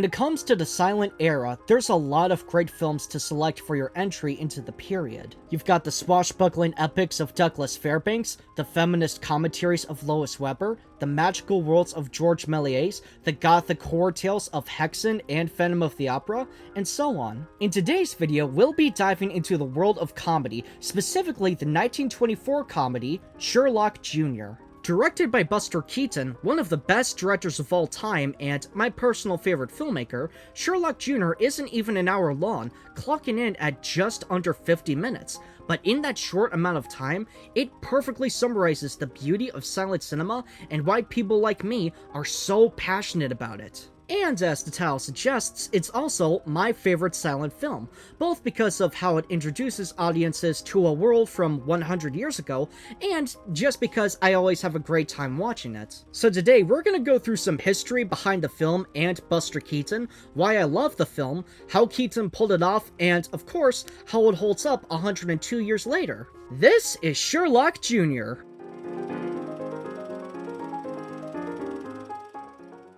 When it comes to the silent era, there's a lot of great films to select for your entry into the period. You've got the swashbuckling epics of Douglas Fairbanks, the feminist commentaries of Lois Weber, the magical worlds of George Méliès, the gothic horror tales of Haxan and Phantom of the Opera, and so on. In today's video, we'll be diving into the world of comedy, specifically the 1924 comedy, Sherlock Jr. Directed by Buster Keaton, one of the best directors of all time and my personal favorite filmmaker, Sherlock Jr. isn't even an hour long, clocking in at just under 50 minutes. But in that short amount of time, it perfectly summarizes the beauty of silent cinema and why people like me are so passionate about it. And as the title suggests, it's also my favorite silent film, both because of how it introduces audiences to a world from 100 years ago, and just because I always have a great time watching it. So today, we're gonna go through some history behind the film and Buster Keaton, why I love the film, how Keaton pulled it off, and of course, how it holds up 102 years later. This is Sherlock Jr.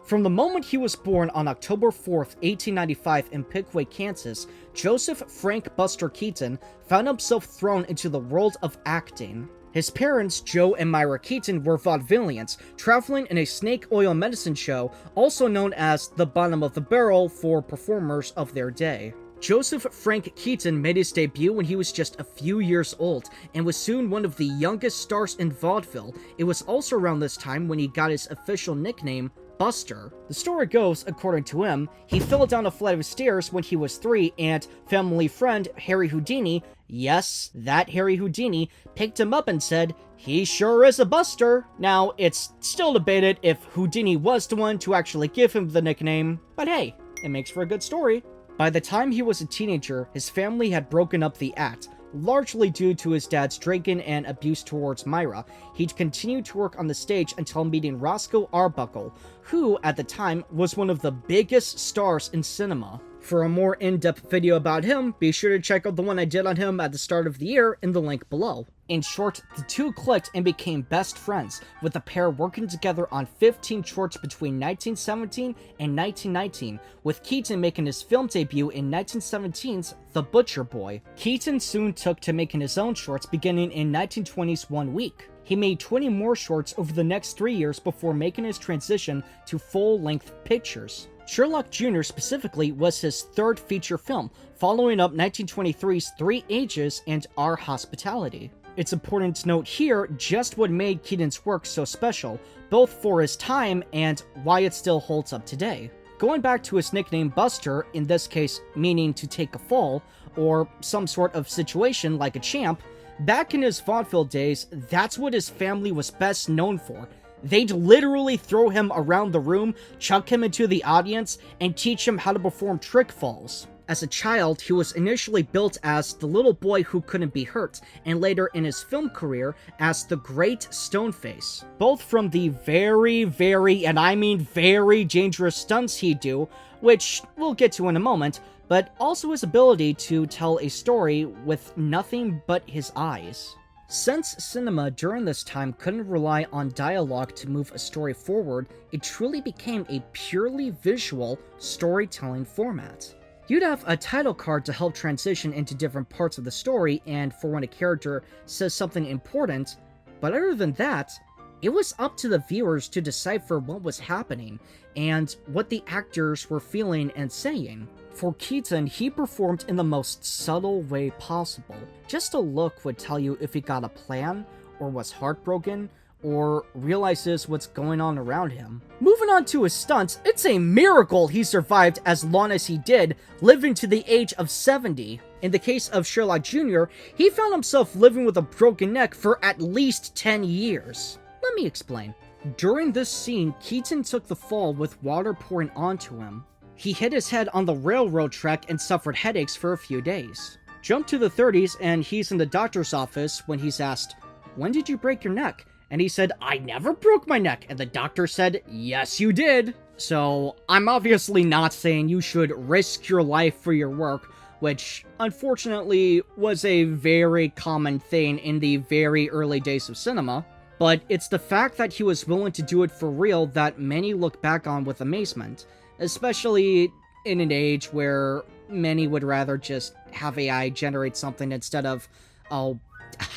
From the moment he was born on October 4th, 1895 in Pickwick, Kansas, Joseph Frank Buster Keaton found himself thrown into the world of acting. His parents, Joe and Myra Keaton, were vaudevillians, traveling in a snake oil medicine show, also known as the bottom of the barrel for performers of their day. Joseph Frank Keaton made his debut when he was just a few years old, and was soon one of the youngest stars in vaudeville. It was also around this time when he got his official nickname, Buster. The story goes, according to him, he fell down a flight of stairs when he was 3 and family friend Harry Houdini, yes, that Harry Houdini, picked him up and said, "He sure is a buster." Now, it's still debated if Houdini was the one to actually give him the nickname, but hey, it makes for a good story. By the time he was a teenager, his family had broken up the act, largely due to his dad's drinking and abuse towards Myra. He'd continued to work on the stage until meeting Roscoe Arbuckle, who, at the time, was one of the biggest stars in cinema. For a more in-depth video about him, be sure to check out the one I did on him at the start of the year in the link below. In short, the two clicked and became best friends, with the pair working together on 15 shorts between 1917 and 1919, with Keaton making his film debut in 1917's The Butcher Boy. Keaton soon took to making his own shorts beginning in 1920's One Week. He made 20 more shorts over the next 3 years before making his transition to full-length pictures. Sherlock Jr. specifically was his third feature film, following up 1923's Three Ages and Our Hospitality. It's important to note here just what made Keaton's work so special, both for his time and why it still holds up today. Going back to his nickname Buster, in this case meaning to take a fall, or some sort of situation like a champ, back in his vaudeville days, that's what his family was best known for. They'd literally throw him around the room, chuck him into the audience, and teach him how to perform trick falls. As a child, he was initially built as the little boy who couldn't be hurt, and later in his film career as the Great Stoneface. Both from the very, and I mean very dangerous stunts he'd do, which we'll get to in a moment, but also his ability to tell a story with nothing but his eyes. Since cinema during this time couldn't rely on dialogue to move a story forward, it truly became a purely visual storytelling format. You'd have a title card to help transition into different parts of the story and for when a character says something important, but other than that, it was up to the viewers to decipher what was happening and what the actors were feeling and saying. For Keaton, he performed in the most subtle way possible. Just a look would tell you if he got a plan, or was heartbroken, or realizes what's going on around him. Moving on to his stunts, it's a miracle he survived as long as he did, living to the age of 70. In the case of Sherlock Jr., he found himself living with a broken neck for at least 10 years. Let me explain. During this scene, Keaton took the fall with water pouring onto him. He hit his head on the railroad track and suffered headaches for a few days. Jump to the 30s and he's in the doctor's office when he's asked, "When did you break your neck?" And he said, "I never broke my neck." And the doctor said, "Yes, you did." So, I'm obviously not saying you should risk your life for your work, which unfortunately was a very common thing in the very early days of cinema. But it's the fact that he was willing to do it for real that many look back on with amazement. especially in an age where many would rather just have AI generate something instead of, oh,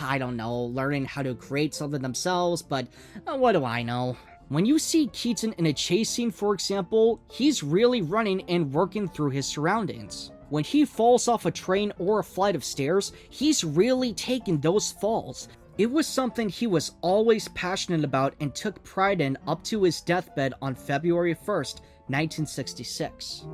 I don't know, learning how to create something themselves, but what do I know? When you see Keaton in a chase scene, for example, he's really running and working through his surroundings. When he falls off a train or a flight of stairs, he's really taking those falls. It was something he was always passionate about and took pride in up to his deathbed on February 1st, 1966.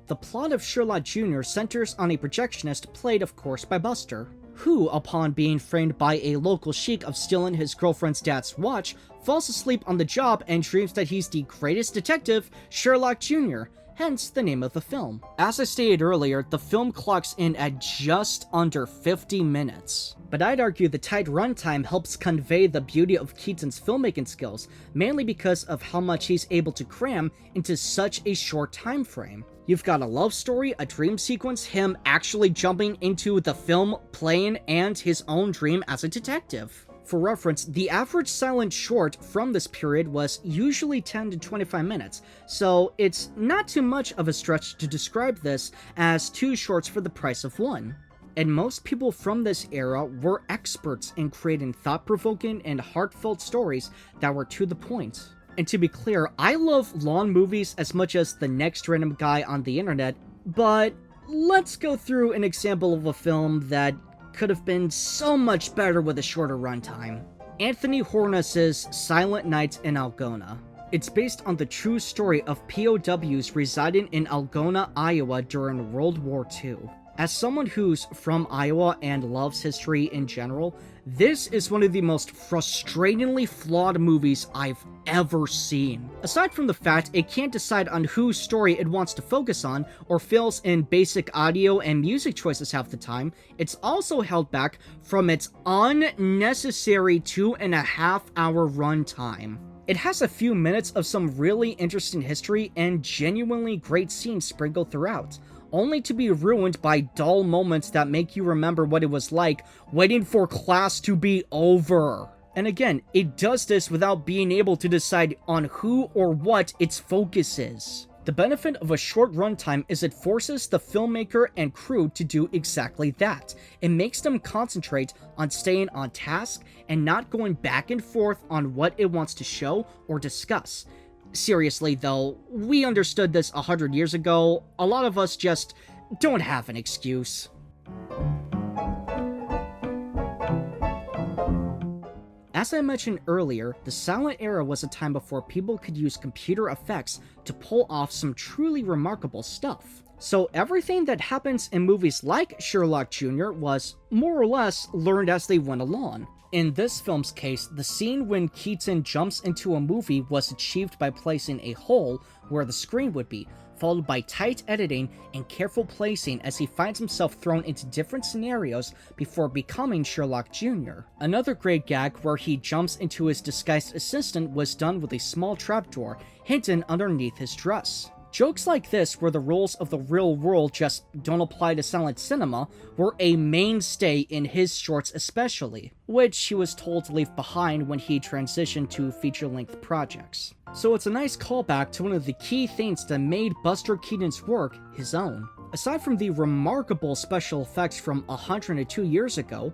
The plot of Sherlock Jr. centers on a projectionist played, of course, by Buster, who, upon being framed by a local sheik of stealing his girlfriend's dad's watch, falls asleep on the job and dreams that he's the greatest detective, Sherlock Jr., hence the name of the film. As I stated earlier, the film clocks in at just under 50 minutes. But I'd argue the tight runtime helps convey the beauty of Keaton's filmmaking skills, mainly because of how much he's able to cram into such a short time frame. You've got a love story, a dream sequence, him actually jumping into the film, playing, and his own dream as a detective. For reference, the average silent short from this period was usually 10 to 25 minutes, so it's not too much of a stretch to describe this as 2 shorts for the price of 1. And most people from this era were experts in creating thought-provoking and heartfelt stories that were to the point. And to be clear, I love long movies as much as the next random guy on the internet, but let's go through an example of a film that could have been so much better with a shorter runtime. Anthony Hornas's Silent Night in Algona. It's based on the true story of POWs residing in Algona, Iowa during World War II. As someone who's from Iowa and loves history in general, this is one of the most frustratingly flawed movies I've ever seen. Aside from the fact it can't decide on whose story it wants to focus on, or fails in basic audio and music choices half the time, it's also held back from its unnecessary 2.5-hour runtime. It has a few minutes of some really interesting history and genuinely great scenes sprinkled throughout, only to be ruined by dull moments that make you remember what it was like waiting for class to be over. And again, it does this without being able to decide on who or what its focus is. The benefit of a short runtime is it forces the filmmaker and crew to do exactly that. It makes them concentrate on staying on task and not going back and forth on what it wants to show or discuss. Seriously though, we understood this 100 years ago. A lot of us just don't have an excuse. As I mentioned earlier, the silent era was a time before people could use computer effects to pull off some truly remarkable stuff. So everything that happens in movies like Sherlock Jr. was more or less learned as they went along. In this film's case, the scene when Keaton jumps into a movie was achieved by placing a hole where the screen would be, followed by tight editing and careful placing as he finds himself thrown into different scenarios before becoming Sherlock Jr. Another great gag where he jumps into his disguised assistant was done with a small trapdoor hidden underneath his dress. Jokes like this, where the rules of the real world just don't apply to silent cinema, were a mainstay in his shorts especially, which he was told to leave behind when he transitioned to feature-length projects. So it's a nice callback to one of the key things that made Buster Keaton's work his own. Aside from the remarkable special effects from 102 years ago,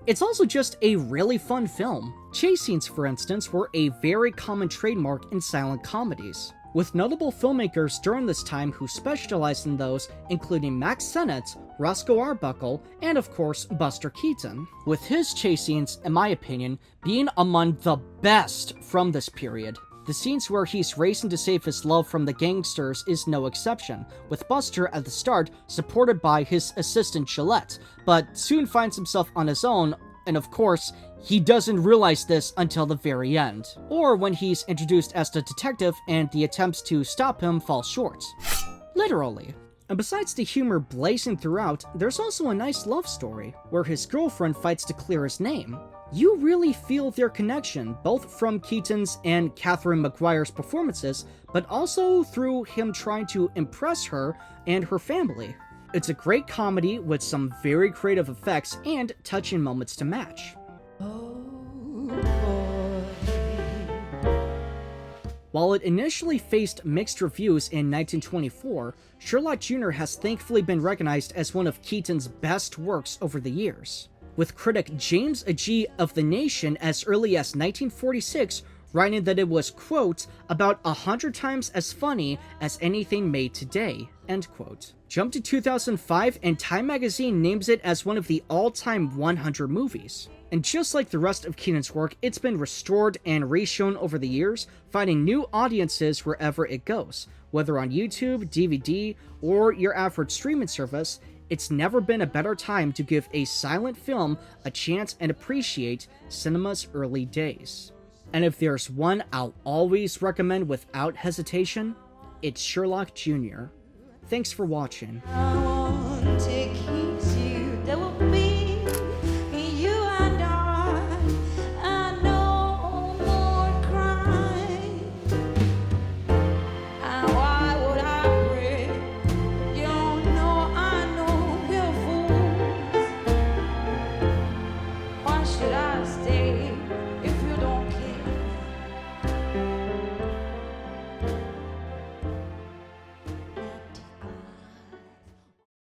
it's also just a really fun film. Chase scenes, for instance, were a very common trademark in silent comedies, with notable filmmakers during this time who specialized in those, including Max Sennett, Roscoe Arbuckle, and of course Buster Keaton, with his chase scenes, in my opinion, being among the best from this period. The scenes where he's racing to save his love from the gangsters is no exception, with Buster at the start supported by his assistant Gillette, but soon finds himself on his own, and of course, he doesn't realize this until the very end, or when he's introduced as the detective and the attempts to stop him fall short. Literally. And besides the humor blazing throughout, there's also a nice love story, where his girlfriend fights to clear his name. You really feel their connection, both from Keaton's and Catherine McGuire's performances, but also through him trying to impress her and her family. It's a great comedy with some very creative effects and touching moments to match. Oh boy, While it initially faced mixed reviews in 1924, Sherlock Jr. has thankfully been recognized as one of Keaton's best works over the years, with critic James Agee of The Nation as early as 1946 writing that it was, quote, about 100 times as funny as anything made today, end quote. Jump to 2005 and Time magazine names it as one of the all-time 100 movies. And just like the rest of Keaton's work, it's been restored and reshown over the years, finding new audiences wherever it goes. Whether on YouTube, DVD, or your average streaming service, it's never been a better time to give a silent film a chance and appreciate cinema's early days. And if there's one I'll always recommend without hesitation, it's Sherlock Jr. Thanks for watching.